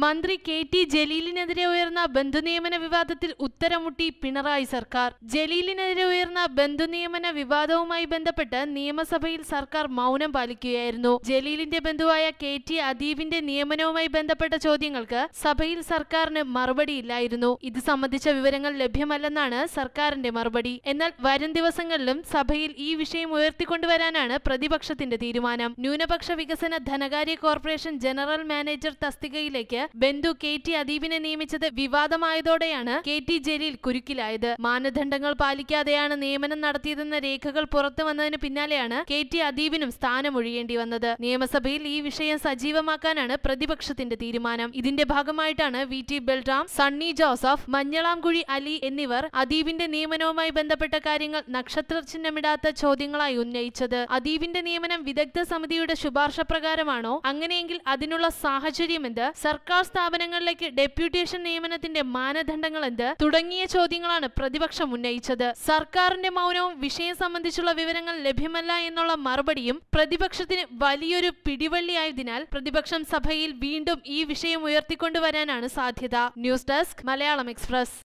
മന്ത്രി കെ.ടി. ജലീലിനെതിരെ ഉയർന്ന ബന്ധുനിയമന വിവാദത്തിൽ ഉത്തരമുട്ടി പിണറായി സർക്കാർ. ജലീലിനെതിരെ ഉയർന്ന ബന്ധുനിയമന വിവാദവുമായി ബന്ധപ്പെട്ട് നിയമസഭയിൽ സർക്കാർ മൗനം പാലിക്കുകയായിരുന്നു. ജലീലിന്റെ ബന്ധുവായ കെ.ടി. അദീബിന്റെ നിയമനവുമായി ബന്ധപ്പെട്ട ചോദ്യങ്ങൾക്ക് സഭയിൽ സർക്കാരിന് മറുപടിയില്ലായിരുന്നു. ഇത് സംബന്ധിച്ച വിവരങ്ങൾ ലഭ്യമല്ലെന്നാണ് സർക്കാരിന്റെ മറുപടി. എന്നാൽ വരും ദിവസങ്ങളിലും സഭയിൽ ഈ വിഷയം ഉയർത്തിക്കൊണ്ടുവരാനാണ് പ്രതിപക്ഷത്തിന്റെ തീരുമാനം. ന്യൂനപക്ഷ വികസന ധനകാര്യ കോർപ്പറേഷൻ ജനറൽ മാനേജർ തസ്തികയിലേക്ക് ബന്ധു കെ.ടി. അദീബിനെ നിയമിച്ചത് വിവാദമായതോടെയാണ് കെ.ടി. ജലീൽ കുരുക്കിലായത്. മാനദണ്ഡങ്ങൾ പാലിക്കാതെയാണ് നിയമനം നടത്തിയതെന്ന രേഖകൾ പുറത്തു വന്നതിന് പിന്നാലെയാണ് കെ.ടി. അദീബിനും സ്ഥാനമൊഴിയേണ്ടി വന്നത്. നിയമസഭയിൽ ഈ വിഷയം സജീവമാക്കാനാണ് പ്രതിപക്ഷത്തിന്റെ തീരുമാനം. ഇതിന്റെ ഭാഗമായിട്ടാണ് വി.ടി. ബൽറാം, സണ്ണി ജോസഫ്, മഞ്ഞളാംകുഴി അലി എന്നിവർ അദീബിന്റെ നിയമനവുമായി ബന്ധപ്പെട്ട കാര്യങ്ങൾ നക്ഷത്രചിഹ്നമിടാത്ത ചോദ്യങ്ങളായി ഉന്നയിച്ചത്. അദീബിന്റെ നിയമനം വിദഗ്ധ സമിതിയുടെ ശുപാർശ പ്രകാരമാണോ? അങ്ങനെയെങ്കിൽ അതിനുള്ള സാഹചര്യമെന്ത്? സർക്കാർ സ്ഥാപനങ്ങളിലേക്ക് ഡെപ്യൂട്ടേഷൻ നിയമനത്തിന്റെ മാനദണ്ഡങ്ങൾ എന്ത്? തുടങ്ങിയ ചോദ്യങ്ങളാണ് പ്രതിപക്ഷം ഉന്നയിച്ചത്. സർക്കാരിന്റെ മൗനവും വിഷയം സംബന്ധിച്ചുള്ള വിവരങ്ങൾ ലഭ്യമല്ല എന്നുള്ള മറുപടിയും പ്രതിപക്ഷത്തിന് വലിയൊരു പിടിവള്ളിയായതിനാൽ പ്രതിപക്ഷം സഭയിൽ വീണ്ടും ഈ വിഷയം ഉയർത്തിക്കൊണ്ടുവരാനാണ് സാധ്യത. News desk, Malayalam express.